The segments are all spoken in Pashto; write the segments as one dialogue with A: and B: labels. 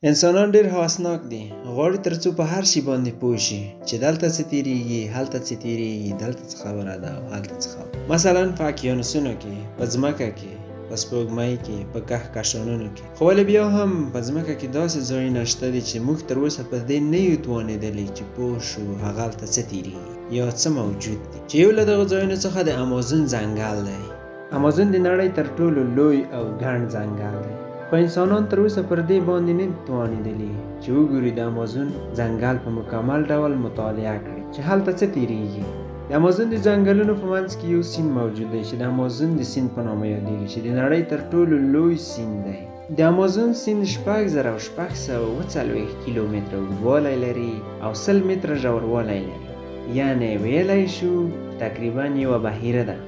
A: انسانان ډېر هوسناک دي. غواړي ترڅو په هر شي باندې پوه شي چې دلته څه تیریږي، هلته څه تیریږي، دلته څه خبره ده او هلته څه خبره. مثلا په اقیانوسونو کې، په ځمکه کې، په سپوږمۍ کې، په کهکشانونو کې. خو ولې بیا هم په ځمکه کې داسې ځایونه شته دي چې موږ تر اوسه په دې نه یو توانېدلی چې پوه شو هغه هلته څه تیریږي یا څه موجود دي. چې یو له دغو ځایونو څخه د امازون ځنګل دی. امازون د نړۍ تر ټولو لوی او ګڼ ځنګل دی. خو انسانان تر اوسه پر دې باندې نه توانېدلي چې وګوري د امازون ځنګل په مکمل ډول مطالعه کړي چې هلته څه تیریږي. د امازون د ځنګلونو په منځ کې یو سیند موجود دی چې د امازون د سیند په نامه یادېږي چې د نړۍ تر ټولو لوی سیند دی. د امازون سیند 6640 کیلومتره اوږدوالی لري او 100 متره ژوروالی لري. یعنې ویلی شو تقریبا یوه بحیره ده.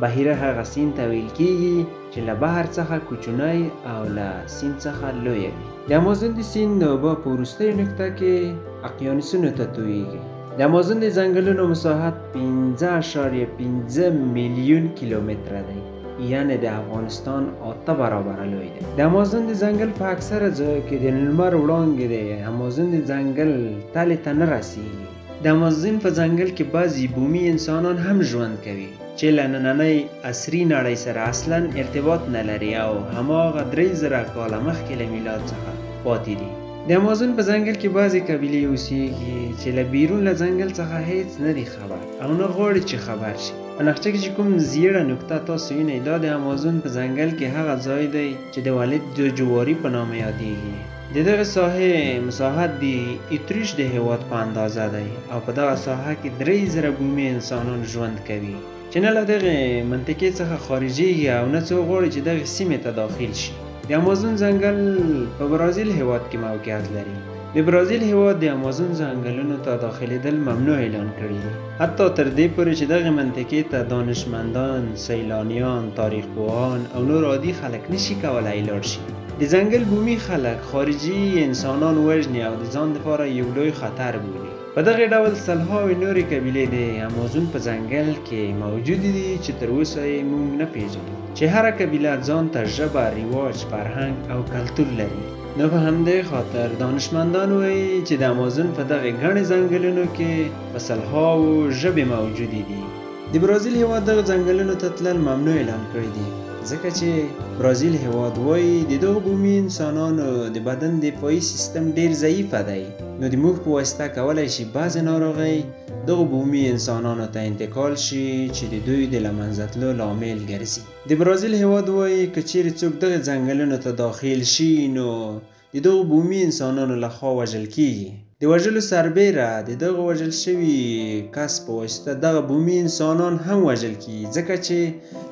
A: بحیره هغه سیند ته ویل کېږي چې له بحر څخه کوچنی او له سیند څخه لویه وي. د امازون د سیند اوبه په وروستیو نقطه کې اقیانوسونو ته تویږي. د امازون د ځنګلونو مساحت 5.5 میلیون کیلومتره دی، یعنې د افغانستان 8 برابره لوی دی. د امازون د ځنګل په اکثره ځایو کې د لمر وړانګې د امازون د ځنګل تلې ته نه رسیږي. د امازون په ځنګل کې بعضې بومي انسانان هم ژوند کوي چې له نننۍ عصري نړۍ سره اصلا ارتباط نه لري او هماغه 3000 کاله مخکې له میلاد څخه پاتې دي. د امازون په ځنګل کې بعضې قبیلې اوسېږي چې له بیرون له ځنګل څخه هیڅ نه دي خبر او نه غواړي چې خبر شي. په نقشه کې چې کوم زیړه نقطه تاسو وینئ دا د امازون په ځنګل کې هغه ځای دی چې د ولید د جواري په نامه یادېږي. د دغه ساحې مساحت د اتریش د هېواد په اندازه دی او په دغه ساحه کې 3000 بومي انسانان ژوند کوي چې نه له دغې منطقې څخه خارجېږي او نه څوک غواړي چې دغې سیمې ته داخل شي. د امازون ځنګل په برازیل هېواد کې موقعیت لري. د برازیل هېواد د امازون ځنګلونو ته داخلېدل ممنوع اعلان کړي دي، حتی تر دې پورې چې دغې منطقې ته دانشمندان، سیلانیان، تاریخپوهان او نور عادي خلک نشي کولی لاړ شي. د ځنګل بومي خلک خارجي انسانان وژني او د ځان لپاره یو لوی خطر بولي. په دغه ډول سلهاوې نورې قبیلې د امازون په ځنګل کې موجودې دي چې تر اوسه یې موږ نه پېژنو، چې هره قبیله ځان ته ژبه، رواج، فرهنګ او کلتور لري. نو په همدې خاطر دانشمندان وایي چې د امازون په دغه ګڼې ځنګلونو کې په سلهاوو ژبې موجودې دي. د برازیل هېواد دغه ځنګلونو ته تلل ممنوع اعلان کړي دي ځکه چې برازیل هېواد وایي د دغو بومي انسانانو د بدن دفاعي سیستم ډېر ضعیفه دی، نو د موږ په واسطه کولی شي بعضې ناروغۍ دغو بومي انسانانو ته انتقال شي چې د دوی د له منځه تلو لامل ګرځي. د برازیل هېواد وایي که چیرې څوک دغې ځنګلونو ته داخل شي نو د دغو بومي انسانانو لخوا وژل کېږي. د وژلو سربیره د دغه وژل شوي کس په واسطه دغه بومي انسانان هم وژل کېږي ځکه چې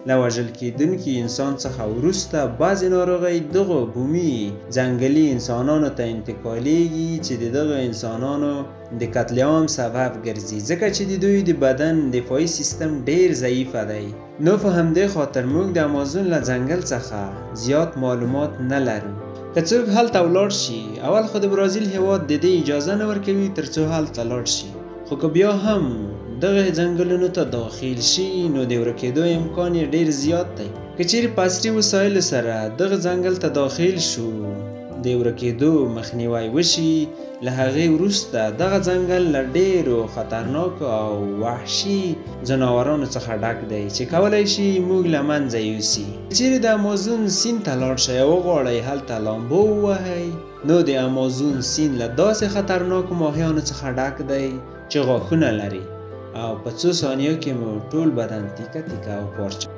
A: له وژل کېدونکي انسان څخه وروسته بعضې ناروغۍ دغو بومي ځنګلي انسانانو ته انتقالیږي چې د دغه انسانانو د قتل عام سبب ګرځي ځکه چې د دوی د بدن دفاعي سیستم ډېر ضعیفه دی. نو په همدې خاطر موږ د امازون له ځنګل څخه زیات معلومات نه لرو. که څوک هلته ولاړ شي اول خو د برازیل هېواد د دې اجازه نه ورکوي تر څو هلته لاړ شي، خو که بیا هم دغه ځنګلونو ته داخل شي نو د ورکېدو امکان یې ډېر زیات دی. که چیرې په عصري وسایلو سره دغه ځنګل ته داخل شو د ورکېدو مخنیوی وشي، له هغې وروسته دغه ځنګل له ډېرو خطرناکو او وحشي ځناورانو څخه ډک دی چې کولی شي موږ له منځه یوسي. چیرې د امازون سیند ته لاړ شئ او وغواړئ هلته لامبو ووهئ نو د امازون سیند له داسې خطرناکو ماهیانو څخه ډک دی چې غاښونه لري او په څو ثانیو کې مو ټول بدن تیکه تیکه او پارچه.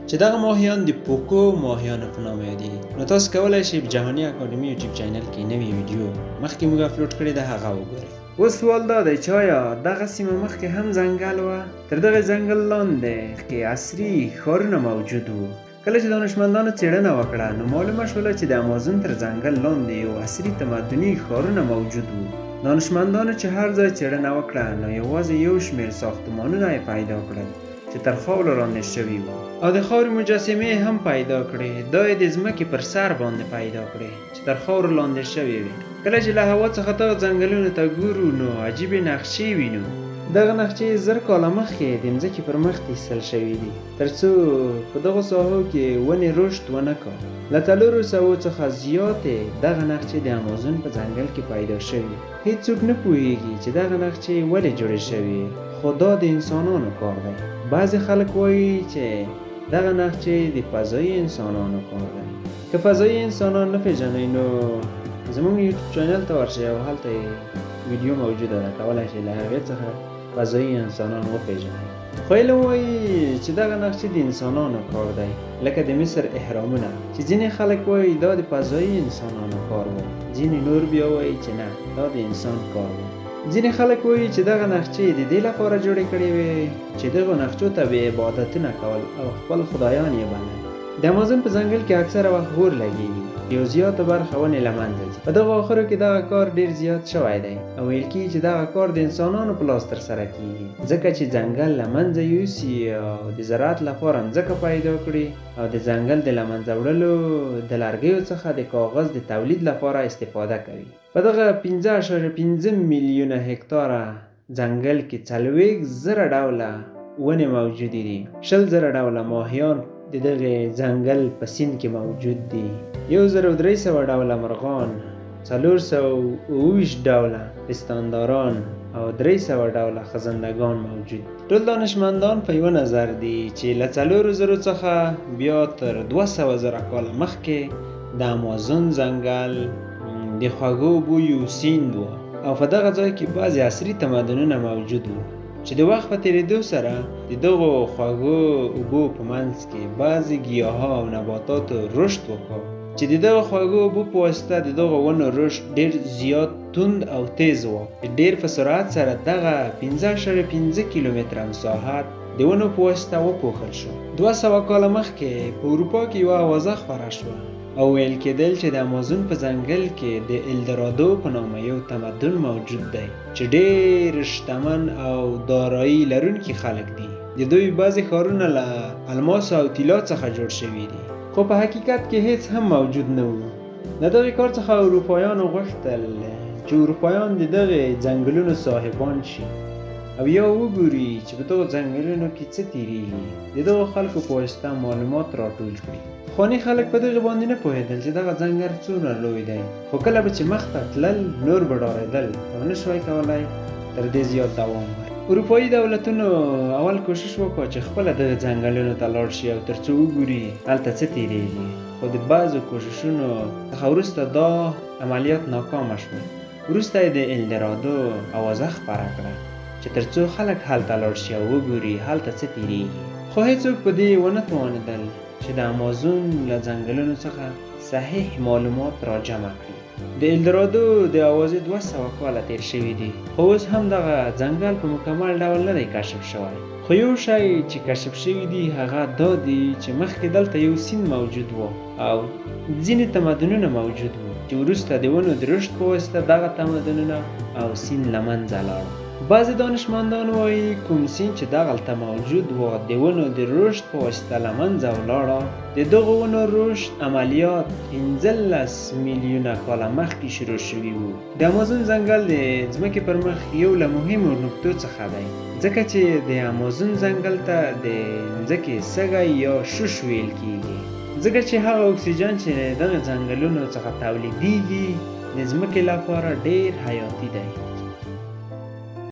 A: چې دغه ماهیان د پوکو ماهیانو په نامه یادېږي. نو تاسو کولی شئ په جهاني اکاډمي یوټیوب چینل کې نوې ویډیو مخکې موږ اپلوډ کړې ده هغه وګورئ. اوس سوال دا دی چې آیا دغه سیمه مخکې هم ځنګل وه؟ تر دغه ځنګل لاندې کې عصري ښارونه موجود وو. کله چې دانشمندانو څېړنه وکړه نو معلومه شوله چې د امازون تر ځنګل لاندې یو عصري تمدني ښارونه موجود وو. دانشمندانو چې هر ځای څېړنه وکړه نو یوازې یو شمېر ساختمانونه یې پیدا کړل چې تر خاورو لاندې شوي وو او د خاورې مجسمې هم پیدا کړې. دا یې د ځمکې پر سر باندې پیدا کړې چې تر خاورو لاندې شوې وې. کله چې له هوا څخه دغه ځنګلونو ته ګورو نو عجیبې نقشې وینو دغه نقشې زر کاله مخکې د مځکې پر مخ ایستل شوي دي ترڅو په دغو ساحو کې ونې رشد ونه کړي. له 400 څخه زیاتې دغه نقشې د امازون په ځنګل کې پیدا شوي. هیڅوک نه پوهیږي چې دغه نقشې ولې جوړې شوي، خو دا د انسانانو کار دی. بعضې خلک وایي چې دغه نقشې د فضایي انسانانو کار دی. که فضایي انسانان نه پېژنئ نو زموږ یوټیوب چینل ته ورشئ او هلته ویډیو موجوده ده، کولی شئ له هغې څخه فضایي انسانان وپېژنئ. خو علم وایي چې دغه نقشې د انسانانو کار دی، لکه د مصر اهرامونه چې ځینې خلک وایي دا د فضایي انسانانو کار و، ځینې نور بیا وایي چې نه، دا د انسان کار و. ځینې خلک وایي چې دغه نقشې د دې لپاره جوړې کړې وې چې دغو نقشو ته به عبادتونه کول او خپل خدایان یې بلل. د امازون په ځنګل کې اکثره وخت اور لګېږي، یو زیاته برخه ونې له منځه ځي. په دغو اخرو کې دغه کار ډېر زیات شوی دی او ویل کېږي چې دغه کار د انسانانو په لاس ترسره کېږي، ځکه چې ځنګل له منځه یوسي او د زراعت لپاره مځکه پیدا کړي او د ځنګل د له منځه وړلو د لرګیو څخه د کاغذ د تولید لپاره استفاده کوي. په دغه 5.5 میلیونه هکتاره ځنګل کې 40,000 ډوله ونې موجودې دي. 20,000 ډوله ماهیان د دغه ځنګل په سیند کې موجود دي. 1300 ډوله مرغان، 420 ډوله پستانداران او 300 ډوله خزندگان موجود دي. ټول دانشمندان په یو نظر دي چې له 4,000 څخه بیا تر 200,000 کاله مخکې د امازون ځنګل د خوږو بویو سیند و او په دغه ځای کې بعضې عصري تمدنونه موجود وو چې د وخت په تېرېدو سره د دغو خوږو اوبو په منځ کې بعضې ګیاها او نباتاتو رشد وکړ چې د دغو خوږو اوبو په واسطه د دغو ونو رشد ډېر زیات توند او تیز و. ډېر په سرعت سره دغه 5.5 کیلومتره مساحت د ونو په واسطه وپوښل شو. 200 کاله مخکې په اروپا کې یوه اوازه خپره شوه او ویل کېدل چې د امازون په ځنګل کې د الدرادو په نامه یو تمدن موجود دی چې ډېر شتمن او دارایی لرونکي خلک دي. د دوی بعضې ښارونه له الماس او طلا څخه جوړ شوي دي، خو په حقیقت کې هیڅ هم موجود نه وو. د دغې کار څخه اروپایانو غوښتل چې اروپایان د دغې ځنګلونو صاحبان شي او یا وګوري چې په دغو ځنګلونو کې څه تېرېږي، د دغو خلکو په واسطه معلومات راټول کړي. پخواني خلک په دغې باندې نه پوهېدل چې دغه ځنګل څومره لوی دی، خو کله به چې مخ ته تلل نور به ډارېدل او نه شوای کولی تر دې زیات دوام ورکړي. اروپایي دولتونو اول کوشش وکړ چې خپله دغه ځنګلونو ته لاړ شي او تر څو وګوري هلته څه تېرېږي، خو د بعضو کوششونو څخه وروسته دا عملیات ناکامه شول. وروسته یې د الدرادو اوازه خپره کړه چې تر څو خلک هلته لاړ شي او وګوري هلته څه تېرېږي، خو هېڅوک په دې ونه توانېدل چې د امازون له ځنګلونو څخه صحیح معلومات را جمع کړي. د الدرادو د اوازې 200 کاله تېر شوي دي، خو اوس هم دغه ځنګل په مکمل ډول نه دی کشف شوی. خو یو شی چې کشف شوي دي هغه دا دی چې مخکې دلته یو سیند موجود و او ځینې تمدنونه موجود وو چې وروسته د ونو د رشد په واسطه دغه تمدنونه او سیند له منځه لاړ. بعضې دانشمندان وایي کوم سیند چې دغلته موجود و د ونو د رشد په واسطه له منځه ولاړه، د دغو ونو رشد عملیات 15 میلیونه کاله مخکې شروع شوي وو. د امازون ځنګل د ځمکې پر مخ یو له مهمو نقطو څخه دی، ځکه چې د امازون ځنګل ته د ځمکې سږی یا شش ویل کېږي، ځکه چې هغه اکسیجن چې دغه ځنګلونو څخه تولیدېږي د ځمکې لپاره ډېر حیاتي دی.